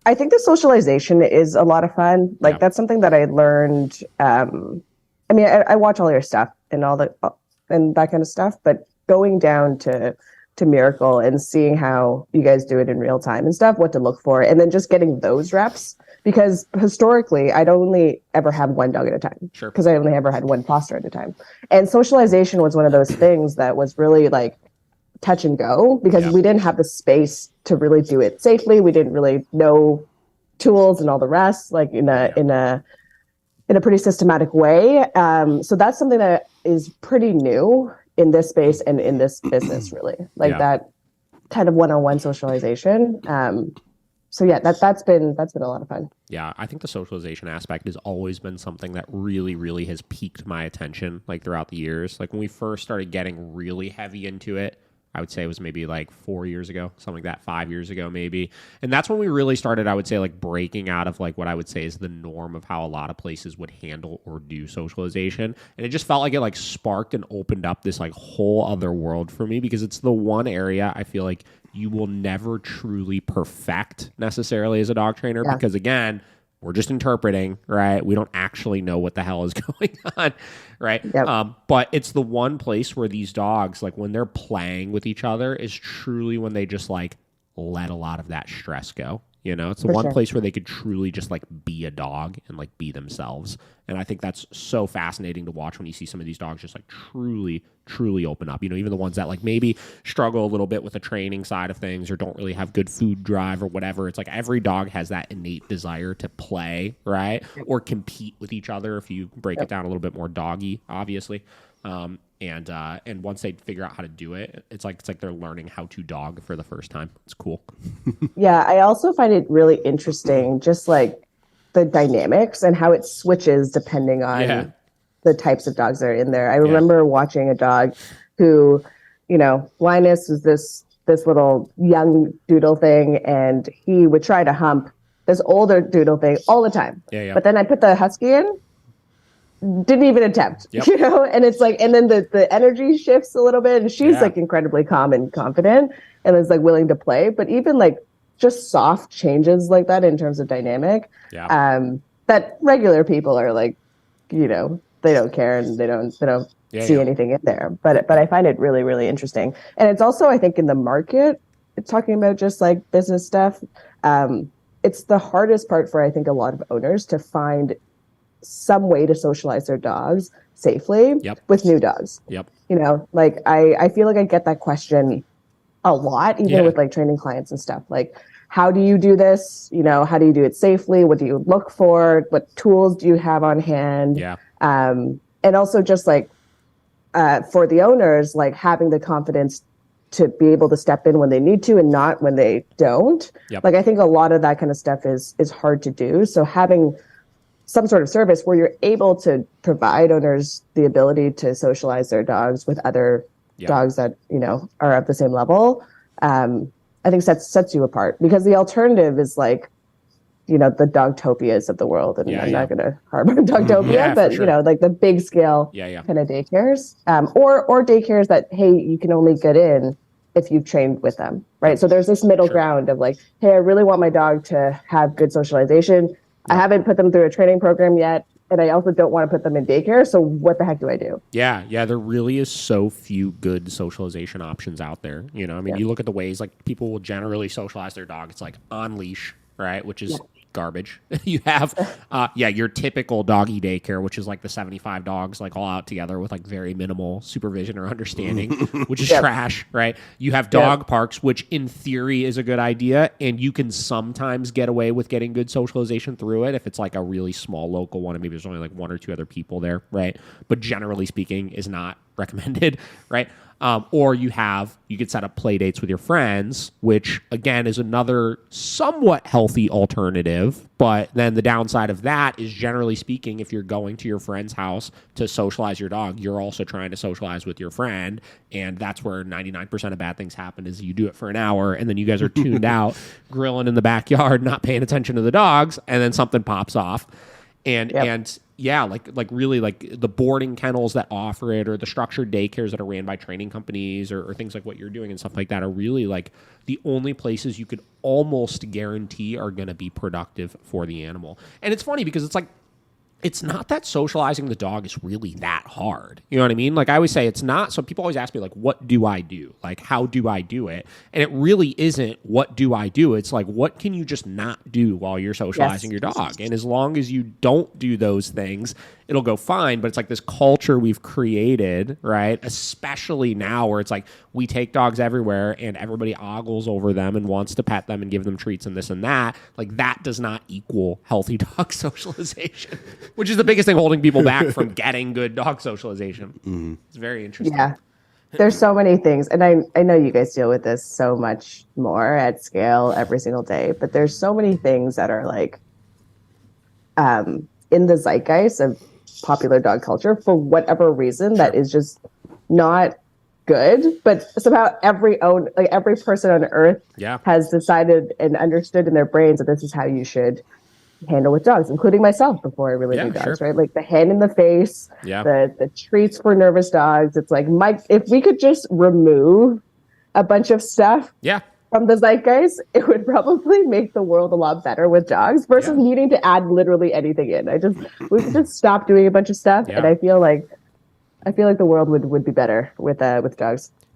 I think the socialization is a lot of fun. Like that's something that I learned. I mean, I watch all your stuff and and that kind of stuff, but going down to Miracle and seeing how you guys do it in real time and stuff, what to look for, and then just getting those reps. Because historically, I'd only ever have one dog at a time. Sure. Because I only ever had one foster at a time. And socialization was one of those things that was really like touch and go because we didn't have the space to really do it safely. We didn't really know tools and all the rest, like in a pretty systematic way. So that's something that is pretty new in this space and in this business, really. Like that kind of one-on-one socialization. So yeah, that's been a lot of fun. Yeah, I think the socialization aspect has always been something that really, really has piqued my attention like throughout the years. Like when we first started getting really heavy into it, I would say it was maybe like 4 years ago, something like that, 5 years ago maybe. And that's when we really started, I would say, like breaking out of like what I would say is the norm of how a lot of places would handle or do socialization. And it just felt like it like sparked and opened up this like whole other world for me because it's the one area I feel like you will never truly perfect necessarily as a dog trainer because again, we're just interpreting, right? We don't actually know what the hell is going on, right? Yep. But it's the one place where these dogs, like when they're playing with each other, is truly when they just like let a lot of that stress go. You know, it's the one place where they could truly just like be a dog and like be themselves. And I think that's so fascinating to watch when you see some of these dogs just like truly, truly open up. You know, even the ones that like maybe struggle a little bit with the training side of things or don't really have good food drive or whatever. It's like every dog has that innate desire to play, right? Or compete with each other if you break it down a little bit more doggy, obviously. And once they figure out how to do it, it's like they're learning how to dog for the first time. It's cool. Yeah, I also find it really interesting, just like the dynamics and how it switches depending on the types of dogs that are in there. I remember watching a dog who, you know, Linus was this little young doodle thing, and he would try to hump this older doodle thing all the time. But then I put the husky in. Didn't even attempt, you know, and it's like, and then the energy shifts a little bit, and she's like incredibly calm and confident and is like willing to play. But even like just soft changes like that in terms of dynamic, that regular people are like, you know, they don't care and they don't see anything in there. But I find it really, really interesting. And it's also, I think, in the market, it's talking about just like business stuff. It's the hardest part for, I think, a lot of owners to find some way to socialize their dogs safely with new dogs. You know, like I feel like I get that question a lot, even with like training clients and stuff. Like, how do you do this? You know, how do you do it safely? What do you look for? What tools do you have on hand? And also just like for the owners, like having the confidence to be able to step in when they need to and not when they don't. Like, I think a lot of that kind of stuff is hard to do. So having some sort of service where you're able to provide owners the ability to socialize their dogs with other dogs that, you know, are at the same level, I think sets you apart, because the alternative is like, you know, the Dogtopias of the world. And I'm not going to harp on Dogtopia, but you know, like the big scale kind of daycares, or daycares that, hey, you can only get in if you've trained with them, right? So there's this middle ground of like, hey, I really want my dog to have good socialization. I haven't put them through a training program yet, and I also don't want to put them in daycare. So what the heck do I do? Yeah, there really is so few good socialization options out there. You know, I mean, you look at the ways like people will generally socialize their dog. It's like on leash, right? Which is garbage. You have, your typical doggy daycare, which is like the 75 dogs, like all out together with like very minimal supervision or understanding, which is trash, right? You have dog parks, which in theory is a good idea, and you can sometimes get away with getting good socialization through it if it's like a really small local one and maybe there's only like one or two other people there, right? But generally speaking is not recommended, right? Or you could set up play dates with your friends, which again is another somewhat healthy alternative. But then the downside of that is, generally speaking, if you're going to your friend's house to socialize your dog, you're also trying to socialize with your friend. And that's where 99% of bad things happen, is you do it for an hour and then you guys are tuned out, grilling in the backyard, not paying attention to the dogs, and then something pops off. And yeah, like really like the boarding kennels that offer it, or the structured daycares that are ran by training companies, or things like what you're doing and stuff like that, are really like the only places you could almost guarantee are going to be productive for the animal. And it's funny because it's like, it's not that socializing the dog is really that hard. You know what I mean? Like I always say, it's not. So people always ask me, like, what do I do? Like, how do I do it? And it really isn't what do I do? It's like, what can you just not do while you're socializing your dog? And as long as you don't do those things, it'll go fine. But it's like this culture we've created, right? Especially now where it's like we take dogs everywhere and everybody ogles over them and wants to pet them and give them treats and this and that. Like that does not equal healthy dog socialization, which is the biggest thing holding people back from getting good dog socialization. Mm-hmm. It's very interesting. Yeah. There's so many things. And I know you guys deal with this so much more at scale every single day, but there's so many things that are like in the zeitgeist of popular dog culture for whatever reason that is just not good, but somehow every person on earth has decided and understood in their brains that this is how you should handle with dogs, including myself before I really knew dogs, right? Like the hand in the face, the treats for nervous dogs. It's like, Mike, if we could just remove a bunch of stuff from the zeitgeist, it would probably make the world a lot better with dogs versus needing to add literally anything in. We could just stop doing a bunch of stuff, and I feel like the world would be better with dogs.